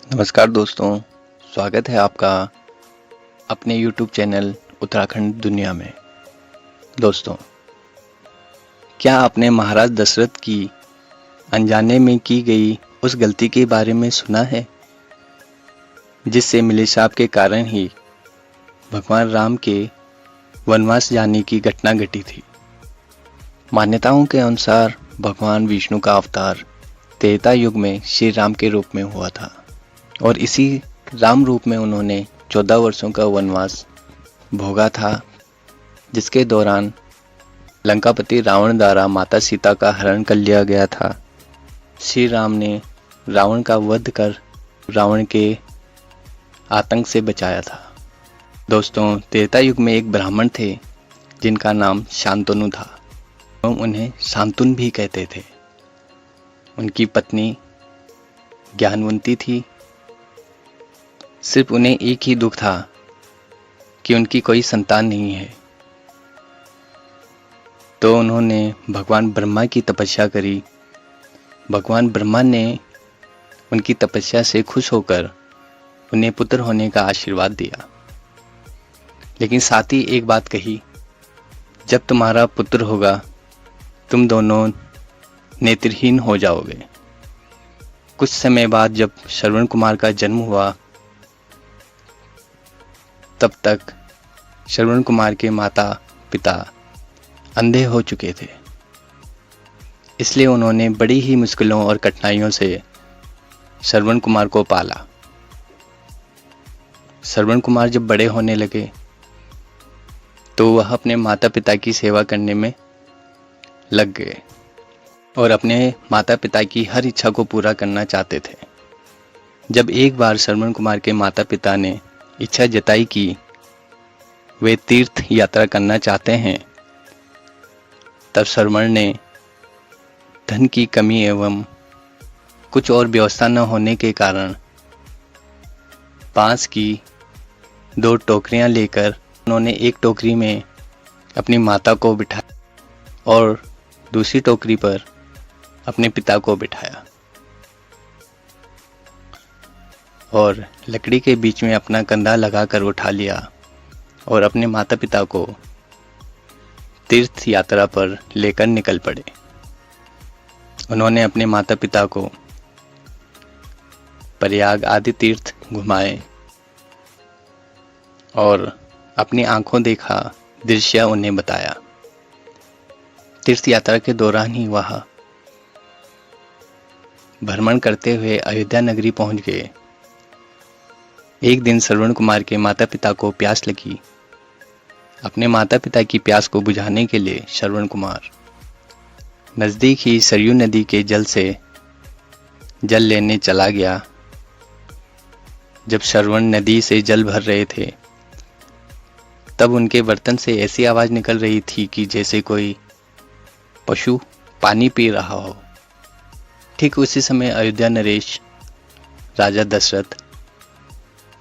नमस्कार दोस्तों, स्वागत है आपका अपने YouTube चैनल उत्तराखंड दुनिया में। दोस्तों, क्या आपने महाराज दशरथ की अनजाने में की गई उस गलती के बारे में सुना है, जिससे मिले शाप के कारण ही भगवान राम के वनवास जाने की घटना घटी थी। मान्यताओं के अनुसार भगवान विष्णु का अवतार त्रेता युग में श्री राम के रूप में हुआ था और इसी राम रूप में उन्होंने 14 वर्षों का वनवास भोगा था, जिसके दौरान लंकापति रावण द्वारा माता सीता का हरण कर लिया गया था। श्री राम ने रावण का वध कर रावण के आतंक से बचाया था। दोस्तों, त्रेता युग में एक ब्राह्मण थे जिनका नाम शांतनु था। हम उन्हें शांतुन भी कहते थे। उनकी पत्नी ज्ञानवंती थी। सिर्फ उन्हें एक ही दुख था कि उनकी कोई संतान नहीं है। तो उन्होंने भगवान ब्रह्मा की तपस्या करी। भगवान ब्रह्मा ने उनकी तपस्या से खुश होकर उन्हें पुत्र होने का आशीर्वाद दिया, लेकिन साथ ही एक बात कही, जब तुम्हारा पुत्र होगा तुम दोनों नेत्रहीन हो जाओगे। कुछ समय बाद जब श्रवण कुमार का जन्म हुआ, तब तक श्रवण कुमार के माता पिता अंधे हो चुके थे। इसलिए उन्होंने बड़ी ही मुश्किलों और कठिनाइयों से श्रवण कुमार को पाला। श्रवण कुमार जब बड़े होने लगे तो वह अपने माता पिता की सेवा करने में लग गए और अपने माता पिता की हर इच्छा को पूरा करना चाहते थे। जब एक बार श्रवण कुमार के माता पिता ने इच्छा जताई कि वे तीर्थ यात्रा करना चाहते हैं, तब श्रवण ने धन की कमी एवं कुछ और व्यवस्था न होने के कारण बांस की 2 टोकरियां लेकर उन्होंने एक टोकरी में अपनी माता को बिठाया और दूसरी टोकरी पर अपने पिता को बिठाया और लकड़ी के बीच में अपना कंधा लगाकर उठा लिया और अपने माता पिता को तीर्थ यात्रा पर लेकर निकल पड़े। उन्होंने अपने माता पिता को प्रयाग आदि तीर्थ घुमाए और अपनी आंखों देखा दृश्य उन्हें बताया। तीर्थ यात्रा के दौरान ही वह भ्रमण करते हुए अयोध्या नगरी पहुंच गए। एक दिन श्रवण कुमार के माता पिता को प्यास लगी। अपने माता पिता की प्यास को बुझाने के लिए श्रवण कुमार नजदीक ही सरयू नदी के जल से जल लेने चला गया। जब श्रवण नदी से जल भर रहे थे, तब उनके बर्तन से ऐसी आवाज निकल रही थी कि जैसे कोई पशु पानी पी रहा हो। ठीक उसी समय अयोध्या नरेश राजा दशरथ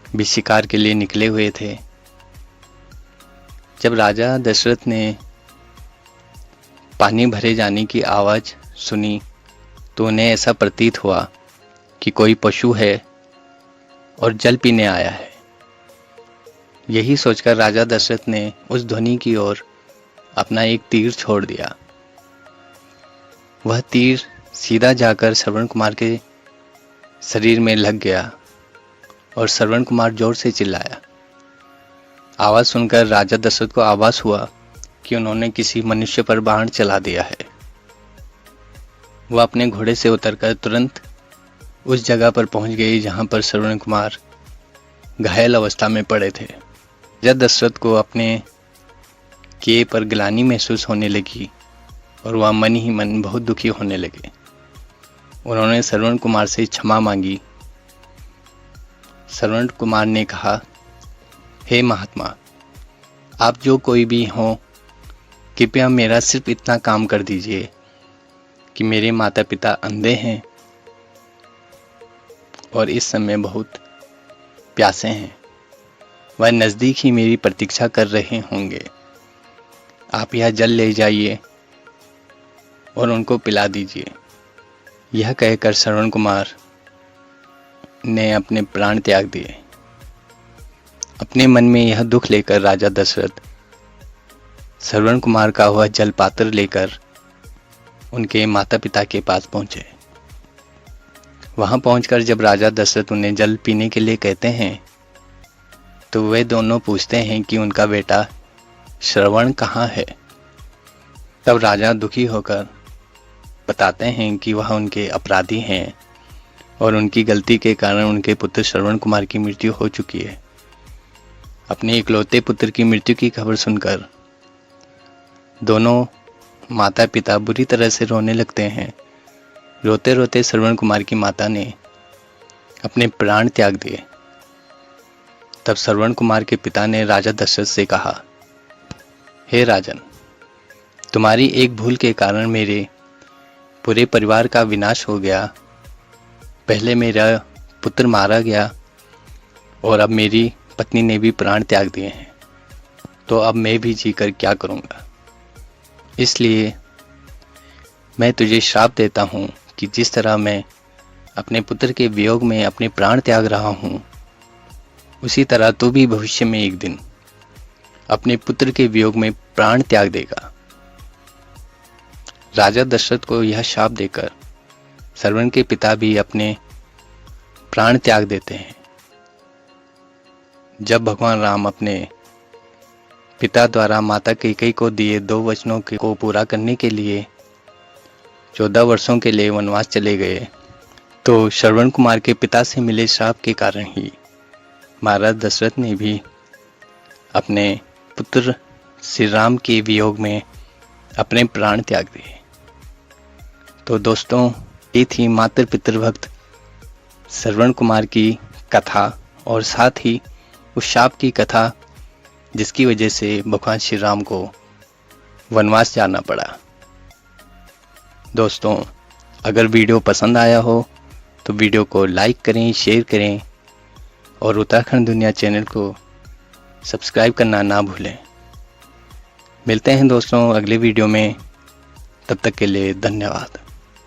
भी शिकार के लिए निकले हुए थे। जब राजा दशरथ ने पानी भरे जाने की आवाज सुनी तो उन्हें ऐसा प्रतीत हुआ कि कोई पशु है और जल पीने आया है। यही सोचकर राजा दशरथ ने उस ध्वनि की ओर अपना एक तीर छोड़ दिया। वह तीर सीधा जाकर श्रवण कुमार के शरीर में लग गया और श्रवण कुमार जोर से चिल्लाया। आवाज सुनकर राजा दशरथ को आभास हुआ कि उन्होंने किसी मनुष्य पर बाण चला दिया है। वह अपने घोड़े से उतरकर तुरंत उस जगह पर पहुंच गई जहां पर श्रवण कुमार घायल अवस्था में पड़े थे। राजा दशरथ को अपने किए पर ग्लानि महसूस होने लगी और वह मन ही मन बहुत दुखी होने लगे। उन्होंने श्रवण कुमार से क्षमा मांगी। श्रवण कुमार ने कहा, हे महात्मा, आप जो कोई भी हो, कृपया मेरा सिर्फ इतना काम कर दीजिए कि मेरे माता पिता अंधे हैं और इस समय बहुत प्यासे हैं। वह नज़दीक ही मेरी प्रतीक्षा कर रहे होंगे। आप यह जल ले जाइए और उनको पिला दीजिए। यह कहकर श्रवण कुमार ने अपने प्राण त्याग दिए। अपने मन में यह दुख लेकर राजा दशरथ श्रवण कुमार का वह जल पात्र लेकर उनके माता पिता के पास पहुंचे। वहां पहुंचकर जब राजा दशरथ उन्हें जल पीने के लिए कहते हैं तो वे दोनों पूछते हैं कि उनका बेटा श्रवण कहाँ है। तब राजा दुखी होकर बताते हैं कि वह उनके अपराधी हैं और उनकी गलती के कारण उनके पुत्र श्रवण कुमार की मृत्यु हो चुकी है। अपने इकलौते पुत्र की मृत्यु की खबर सुनकर दोनों माता पिता बुरी तरह से रोने लगते हैं। रोते रोते श्रवण कुमार की माता ने अपने प्राण त्याग दिए। तब श्रवण कुमार के पिता ने राजा दशरथ से कहा, हे राजन, तुम्हारी एक भूल के कारण मेरे पूरे परिवार का विनाश हो गया। पहले मेरा पुत्र मारा गया और अब मेरी पत्नी ने भी प्राण त्याग दिए हैं, तो अब मैं भी जीकर क्या करूँगा। इसलिए मैं तुझे श्राप देता हूँ कि जिस तरह मैं अपने पुत्र के वियोग में अपने प्राण त्याग रहा हूँ, उसी तरह तू भी भविष्य में एक दिन अपने पुत्र के वियोग में प्राण त्याग देगा। राजा दशरथ को यह शाप देकर श्रवण के पिता भी अपने प्राण त्याग देते हैं। जब भगवान राम अपने पिता द्वारा माता कैकेयी को दिए 2 वचनों को पूरा करने के लिए 14 वर्षों के लिए वनवास चले गए, तो श्रवण कुमार के पिता से मिले श्राप के कारण ही महाराज दशरथ ने भी अपने पुत्र श्री राम के वियोग में अपने प्राण त्याग दिए। तो दोस्तों, ये थी मातृ पितृभक्त श्रवण कुमार की कथा और साथ ही उस शाप की कथा जिसकी वजह से भगवान श्री राम को वनवास जाना पड़ा। दोस्तों, अगर वीडियो पसंद आया हो तो वीडियो को लाइक करें, शेयर करें और उत्तराखंड दुनिया चैनल को सब्सक्राइब करना ना भूलें। मिलते हैं दोस्तों अगले वीडियो में, तब तक के लिए धन्यवाद।